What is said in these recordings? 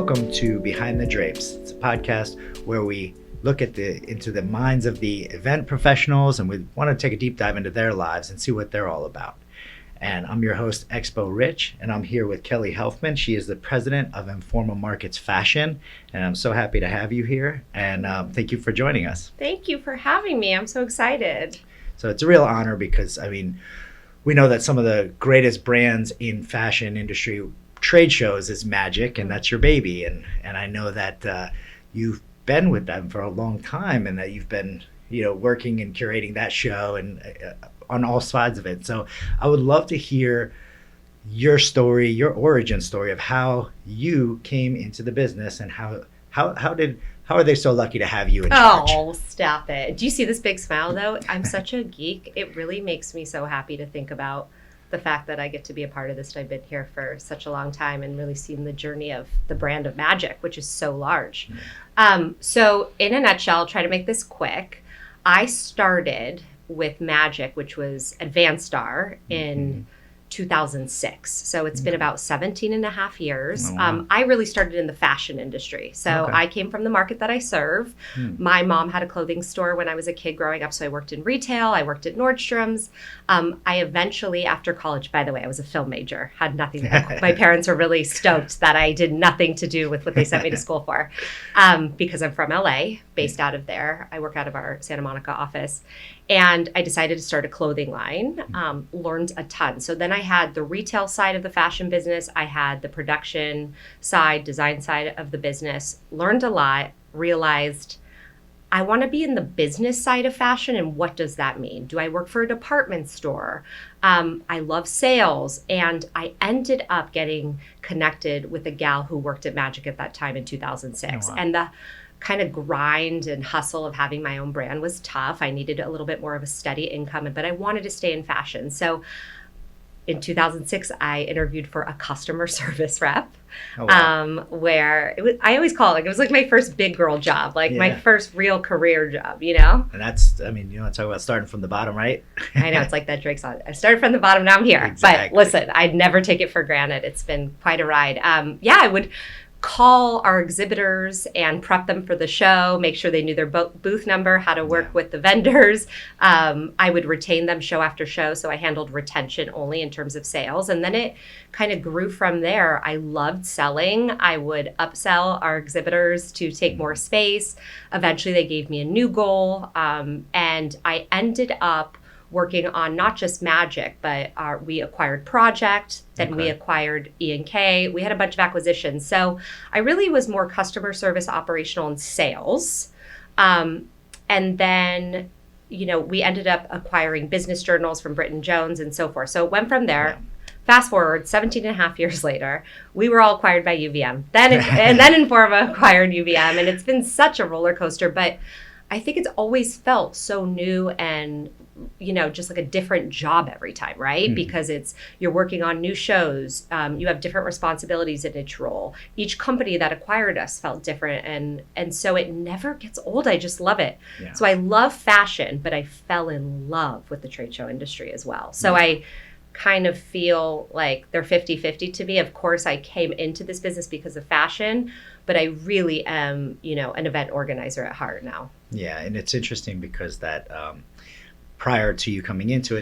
Welcome to Behind the Drapes. It's a podcast where we look at into the minds of the event professionals, and we want to take a deep dive into their lives and see what they're all about. And I'm your host, Expo Rich, and I'm here with Kelly Helfman. She is the president of Informa Markets Fashion, and I'm so happy to have you here. And thank you for joining us. Thank you for having me. I'm so excited. So it's a real honor because, we know that some of the greatest brands in fashion industry trade shows is Magic, and that's your baby. And I know that you've been with them for a long time, and that you've been, working and curating that show and on all sides of it. So I would love to hear your story, your origin story of how you came into the business and how are they so lucky to have you in charge? Oh, stop it. Do you see this big smile though? I'm such a geek. It really makes me so happy to think about the fact that I get to be a part of this. I've been here for such a long time and really seen the journey of the brand of Magic, which is so large. So in a nutshell, try to make this quick. I started with Magic, which was Advanced Star in 2006. So it's been about 17 and a half years. Oh, wow. I really started in the fashion industry. So Okay. I came from the market that I serve. My mom had a clothing store when I was a kid growing up. So I worked in retail. I worked at Nordstrom's. I eventually, after college, by the way, I was a film major, had nothing. My parents were really stoked that I did nothing to do with what they sent me to school for, because I'm from LA, based out of there. I work out of our Santa Monica office. And I decided to start a clothing line, learned a ton. So then I had the retail side of the fashion business. I had the production side, design side of the business, learned a lot, realized I want to be in the business side of fashion. And what does that mean? Do I work for a department store? I love sales. And I ended up getting connected with a gal who worked at Magic at that time in 2006. Oh, wow. And the kind of grind and hustle of having my own brand was tough. I needed a little bit more of a steady income, but I wanted to stay in fashion. So in 2006, I interviewed for a customer service rep. Oh, wow. Where it was, I always call it like my first big girl job, my Yeah. first real career job, And that's, talk about starting from the bottom, right? I know, it's like that Drake song. I started from the bottom, now I'm here. Exactly. But listen, I'd never take it for granted. It's been quite a ride. I would call our exhibitors and prep them for the show, make sure they knew their booth number, how to work with the vendors. I would retain them show after show, so I handled retention only in terms of sales. And then it kind of grew from there. I loved selling. I would upsell our exhibitors to take more space. Eventually, they gave me a new goal, and I ended up working on not just Magic, but we acquired Project, then we acquired E&K. We had a bunch of acquisitions. So I really was more customer service, operational, and sales. And then, we ended up acquiring business journals from Britton Jones and so forth. So it went from there. Yeah. Fast forward 17 and a half years later, we were all acquired by UVM. Then Informa acquired UVM. And it's been such a roller coaster, but I think it's always felt so new and just like a different job every time, right? Mm-hmm. Because you're working on new shows. You have different responsibilities in each role. Each company that acquired us felt different. And so it never gets old. I just love it. Yeah. So I love fashion, but I fell in love with the trade show industry as well. So I kind of feel like they're 50-50 to me. Of course, I came into this business because of fashion, but I really am, an event organizer at heart now. Yeah, and it's interesting because that prior to you coming into it,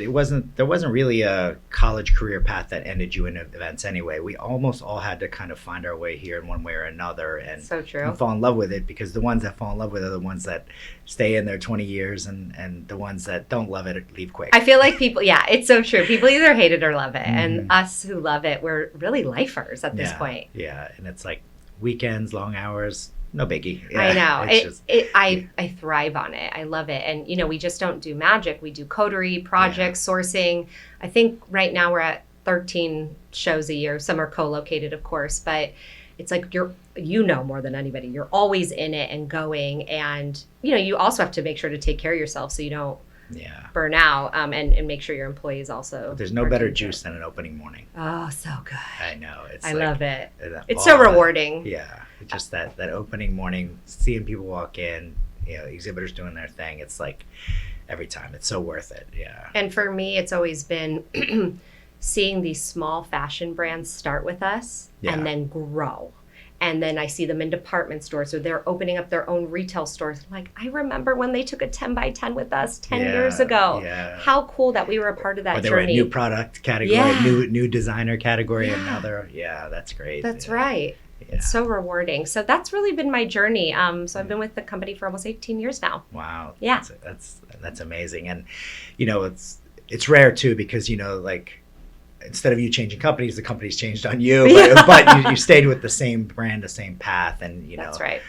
there wasn't really a college career path that ended you in events anyway. We almost all had to kind of find our way here in one way or another, and so true. And fall in love with it, because the ones that fall in love with it are the ones that stay in there 20 years, and the ones that don't love it leave quick. I feel like people, it's so true. People either hate it or love it, and us who love it, we're really lifers at this point. Yeah, and it's like weekends, long hours. No biggie. Yeah, I know. I thrive on it. I love it. And, we just don't do Magic. We do coterie, projects, sourcing. I think right now we're at 13 shows a year. Some are co-located, of course. But it's like more than anybody. You're always in it and going. And, you also have to make sure to take care of yourself so you don't burn out, and make sure your employees also. There's no better juice than an opening morning. Oh, so good. I know. I love it. It's so rewarding. Just that opening morning, seeing people walk in, exhibitors doing their thing. It's like every time. It's so worth it. Yeah. And for me, it's always been seeing these small fashion brands start with us and then grow. And then I see them in department stores, or they're opening up their own retail stores. I'm like, I remember when they took a 10 by 10 with us 10 years ago. Yeah. How cool that we were a part of that or they journey. were a new product category, Yeah. new designer category, and now they're, that's great. That's right. Yeah. It's so rewarding. So that's really been my journey. So I've been with the company for almost 18 years now. Wow. Yeah. That's amazing. And, it's rare too, because, like, instead of you changing companies, the company's changed on you, but you stayed with the same brand, the same path. And, That's right.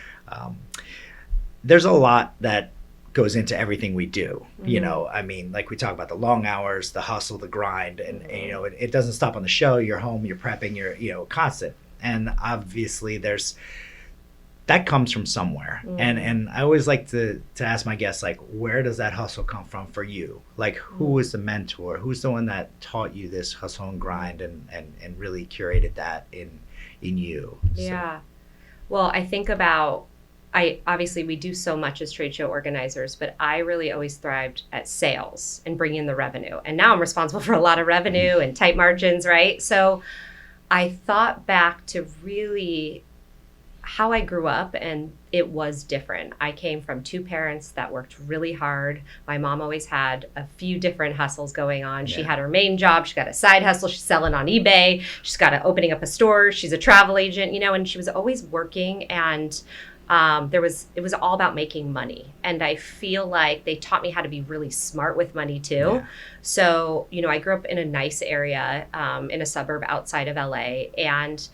There's a lot that goes into everything we do. Mm-hmm. I mean, like we talk about the long hours, the hustle, the grind, and it doesn't stop on the show. You're home, you're prepping, you're constant. And obviously that comes from somewhere. And I always like to ask my guests, like, where does that hustle come from for you? Like, who was the mentor? Who's the one that taught you this hustle and grind and really curated that in you? Yeah. Well, I think about, obviously we do so much as trade show organizers, but I really always thrived at sales and bringing in the revenue. And now I'm responsible for a lot of revenue and tight margins, right? So I thought back to really how I grew up, and it was different. I came from two parents that worked really hard. My mom always had a few different hustles going on. She had her main job. She got a side hustle. She's selling on eBay. She's got opening up a store. She's a travel agent, and she was always working. And it was all about making money. And I feel like they taught me how to be really smart with money too. Yeah. So, I grew up in a nice area, in a suburb outside of LA, and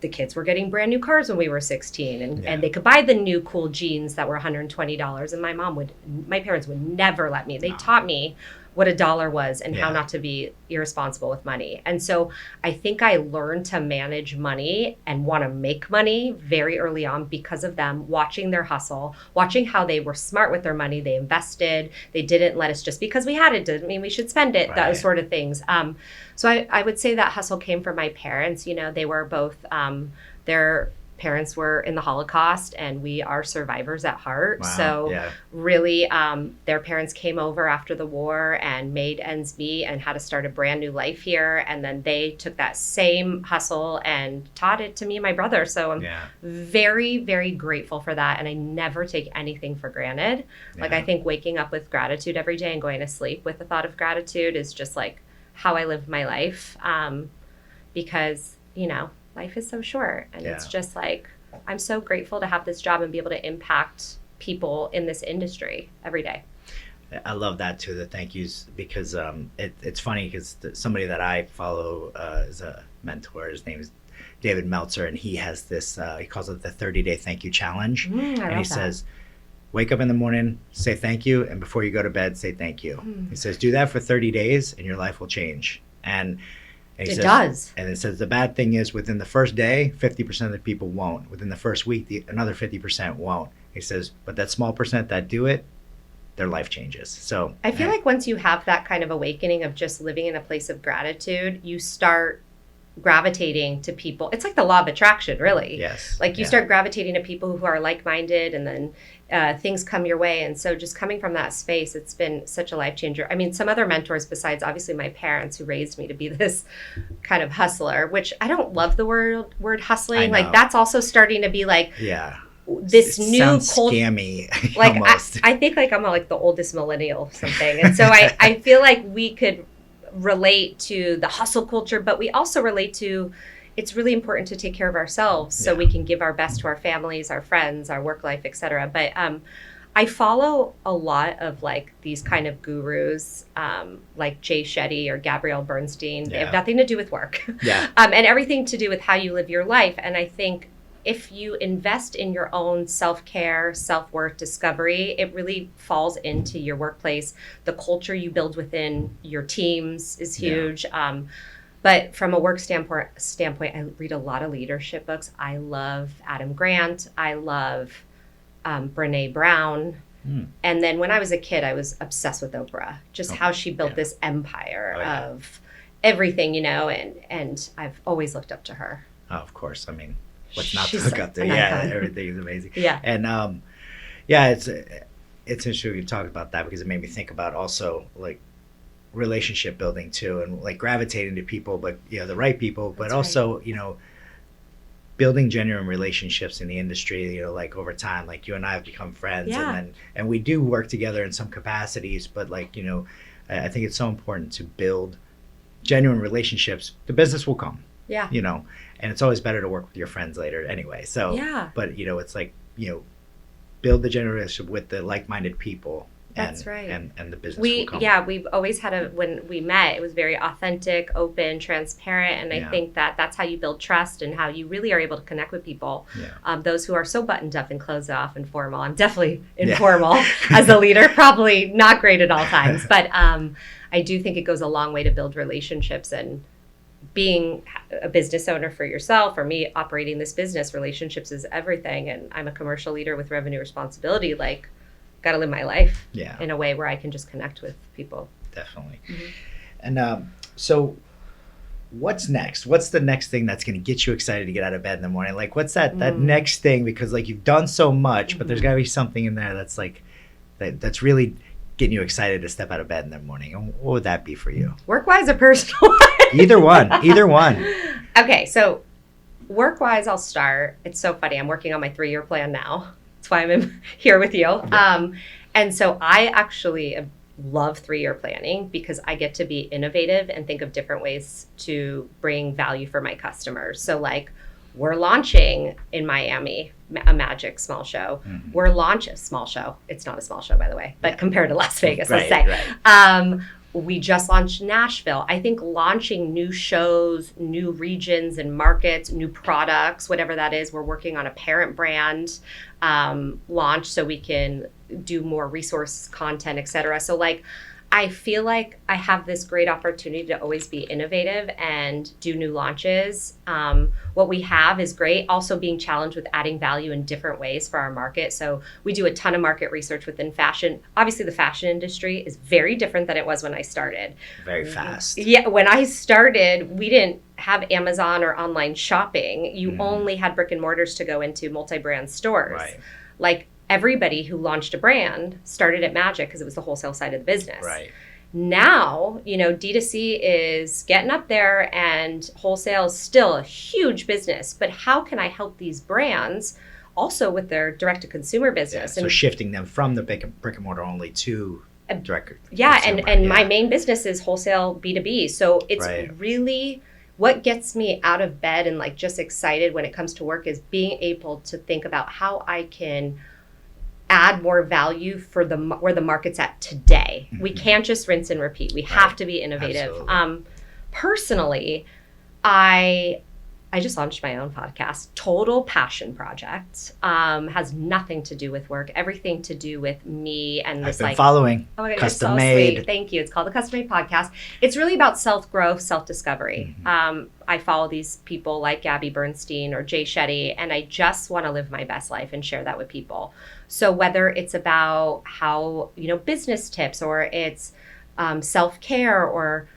the kids were getting brand new cars when we were 16, and they could buy the new cool jeans that were $120. And my parents would never let me. They taught me what a dollar was and how not to be irresponsible with money. And so I think I learned to manage money and want to make money very early on because of them, watching their hustle, watching how they were smart with their money. They invested. They didn't let us, just because we had it didn't mean we should spend it, those sort of things. So I would say that hustle came from my parents. They were both, their parents were in the Holocaust, and we are survivors at heart. Wow. So really, their parents came over after the war and made ends meet and had to start a brand new life here. And then they took that same hustle and taught it to me and my brother. So I'm very, very grateful for that. And I never take anything for granted. Like, I think waking up with gratitude every day and going to sleep with the thought of gratitude is just like how I live my life. Because, life is so short, and it's just like, I'm so grateful to have this job and be able to impact people in this industry every day. I love that too, the thank yous, because it's funny because somebody that I follow is a mentor. His name is David Meltzer, and he has this, he calls it the 30-day thank you challenge. And he says, wake up in the morning, say thank you, and before you go to bed, say thank you. He says, do that for 30 days and your life will change. And it does. And it says the bad thing is, within the first day, 50% of the people won't. Within the first week, another 50% won't. He says, but that small percent that do it, their life changes. So I feel like once you have that kind of awakening of just living in a place of gratitude, you start gravitating to people. It's like the law of attraction, really. Yes. Like you start gravitating to people who are like-minded, and then things come your way. And so just coming from that space, it's been such a life changer. I mean, some other mentors besides obviously my parents, who raised me to be this kind of hustler, which I don't love the word hustling. Like, that's also starting to be like, this it new sounds culture, scammy. like almost. I think like I'm like the oldest millennial or something, and so I feel like we could relate to the hustle culture, but we also relate to, it's really important to take care of ourselves so we can give our best to our families, our friends, our work life, etc. But I follow a lot of like these kind of gurus, like Jay Shetty or Gabrielle Bernstein. They have nothing to do with work, and everything to do with how you live your life. And I think if you invest in your own self-care, self-worth, discovery, it really falls into your workplace. The culture you build within your teams is huge. But from a work standpoint, I read a lot of leadership books. I love Adam Grant. I love Brene Brown. And then when I was a kid, I was obsessed with Oprah, just how she built this empire of everything, and I've always looked up to her. Oh, of course. I mean, what's not She's to look up to? Everything is amazing. And it's interesting you talk about that, because it made me think about also like relationship building too, and like gravitating to people, but the right people, but also building genuine relationships in the industry, you know, like over time, like you and I have become friends, Yeah. and we do work together in some capacities, but like, you know, I think it's so important to build genuine relationships. The business will come, Yeah. you know, and it's always better to work with your friends later anyway. So, Yeah. but you know, it's like, you know, build the genuine relationship with the like-minded people. That's right. And the business will come. We've always had when we met, it was very authentic, open, transparent. And I think that that's how you build trust and how you really are able to connect with people. Yeah. Those who are so buttoned up and closed off and formal. I'm definitely informal as a leader, probably not great at all times. But I do think it goes a long way to build relationships, and being a business owner for yourself, or me operating this business, relationships is everything. And I'm a commercial leader with revenue responsibility. Like, got to live my life in a way where I can just connect with people. Definitely. Mm-hmm. And so what's next? What's the next thing that's going to get you excited to get out of bed in the morning? Like, what's that next thing? Because like you've done so much, but there's got to be something in there that's like, that's really getting you excited to step out of bed in the morning. And what would that be for you? Work-wise or personal? Either one. Okay. So work-wise, I'll start. It's so funny. I'm working on my 3-year plan now. That's why I'm here with you. Yeah. And so I actually love 3-year planning because I get to be innovative and think of different ways to bring value for my customers. So like, we're launching in Miami a magic small show. Mm-hmm. We're launching a small show. It's not a small show, by the way, but compared to Las Vegas, let's say. Right. We just launched Nashville. I think launching new shows, new regions and markets, new products, whatever that is, we're working on a parent brand launch so we can do more resource content, et cetera. So like, I feel like I have this great opportunity to always be innovative and do new launches. What we have is great. Also being challenged with adding value in different ways for our market. So we do a ton of market research within fashion. Obviously, the fashion industry is very different than it was when I started. Very fast. Yeah, when I started, we didn't have Amazon or online shopping. You only had brick and mortars to go into, multi-brand stores. Right. Like, everybody who launched a brand started at Magic because it was the wholesale side of the business. Right. Now, you know, D2C is getting up there and wholesale is still a huge business. But how can I help these brands also with their direct-to-consumer business? Yeah, so shifting them from the brick and mortar only to direct. Yeah, and my main business is wholesale B2B. So it's really what gets me out of bed and like just excited when it comes to work is being able to think about how I can add more value for where the market's at today. We can't just rinse and repeat. We have to be innovative. Personally, I just launched my own podcast, total passion project. Has nothing to do with work, everything to do with me and this. I've been following. Oh my God, Custom you're so Made. Sweet. Thank you. It's called the Custom Made Podcast. It's really about self-growth, self-discovery. I follow these people like Gabby Bernstein or Jay Shetty, and I just want to live my best life and share that with people. So whether it's about how, you know, business tips, or it's self-care, or,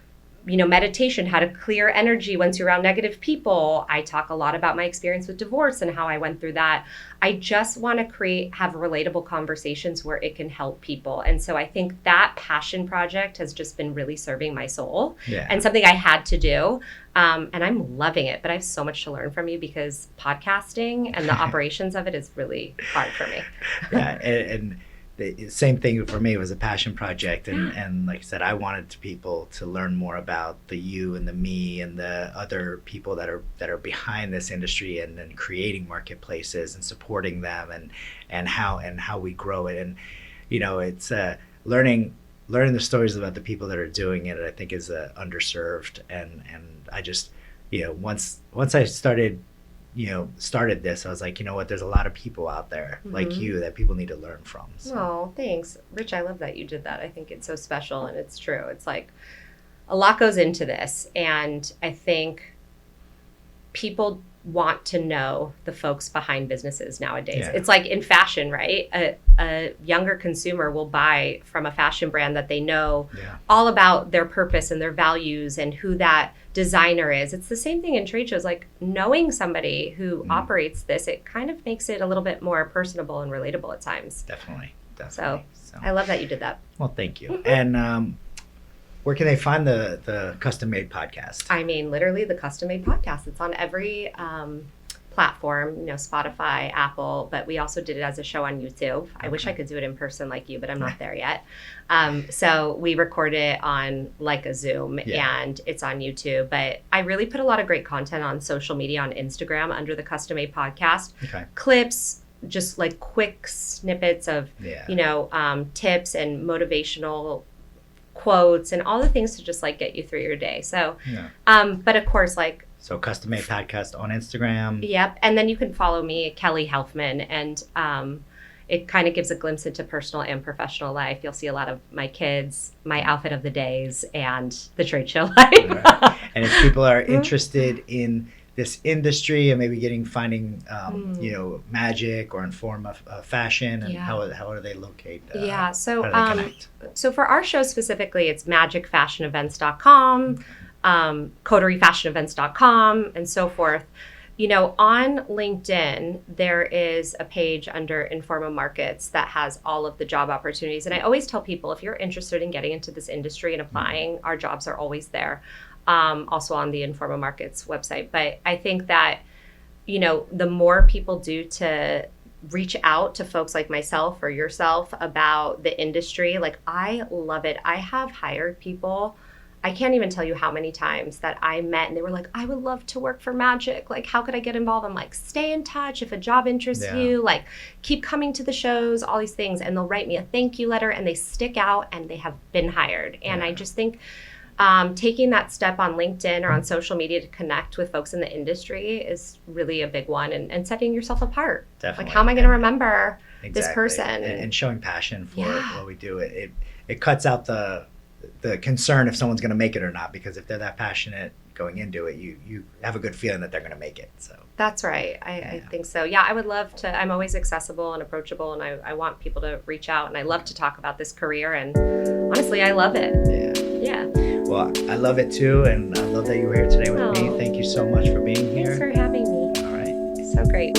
you know, meditation, how to clear energy once you're around negative people. I talk a lot about my experience with divorce and how I went through that. I just want to have relatable conversations where it can help people. And so I think that passion project has just been really serving my soul and something I had to do. And I'm loving it, but I have so much to learn from you because podcasting and the operations of it is really hard for me. And the same thing for me. It was a passion project, and like I said, I wanted people to learn more about the you and the me and the other people that are behind this industry and then creating marketplaces and supporting them and how we grow it. And you know, it's learning the stories about the people that are doing it, I think is underserved. And I just, you know, once I started this, I was like, you know what, there's a lot of people out there like you that people need to learn from. So. Oh, thanks. Rich, I love that you did that. I think it's so special, and it's true. It's like a lot goes into this, and I think people want to know the folks behind businesses nowadays. It's like in fashion, right? A younger consumer will buy from a fashion brand that they know all about their purpose and their values and who that designer is. It's the same thing in trade shows. Like, knowing somebody who operates this, it kind of makes it a little bit more personable and relatable at times. Definitely. So I love that you did that. Well, thank you. And where can they find the Custom Made podcast? I mean, literally the Custom Made Podcast. It's on every platform, Spotify, Apple, but we also did it as a show on YouTube. I wish I could do it in person like you, but I'm not there yet. So we record it on like a Zoom and it's on YouTube. But I really put a lot of great content on social media, on Instagram under the Custom Made Podcast. Clips, just like quick snippets of, tips and motivational quotes and all the things to just like get you through your day. So, but of course, like, so Custom Made Podcast on Instagram. Yep. And then you can follow me, Kelly Helfman. And it kind of gives a glimpse into personal and professional life. You'll see a lot of my kids, my outfit of the days, and the trade show life. Right. And if people are interested in this industry and maybe finding, Magic or Informa fashion, and how do they locate? So how do they connect? So for our show specifically, it's magicfashionevents.com. coteриefashionevents.com, and so forth. On LinkedIn, there is a page under Informa Markets that has all of the job opportunities. And I always tell people, if you're interested in getting into this industry and applying, our jobs are always there. Also on the Informa Markets website. But I think that, the more people do to reach out to folks like myself or yourself about the industry, like, I love it. I have hired people, I can't even tell you how many times that I met and they were like, I would love to work for Magic. Like, how could I get involved? I'm like, stay in touch. If a job interests you, like, keep coming to the shows, all these things. And they'll write me a thank you letter and they stick out and they have been hired. And I just think taking that step on LinkedIn or on social media to connect with folks in the industry is really a big one, and setting yourself apart. Definitely. Like, how am I going to remember this person? And showing passion for what we do. It cuts out the concern if someone's going to make it or not, because if they're that passionate going into it, you have a good feeling that they're going to make it. So that's right. I think so. Yeah, I would love to. I'm always accessible and approachable, and I want people to reach out, and I love to talk about this career, and honestly, I love it. Yeah. Well, I love it too, and I love that you were here today with me. Thank you so much for being here. Thanks for having me. All right. So great.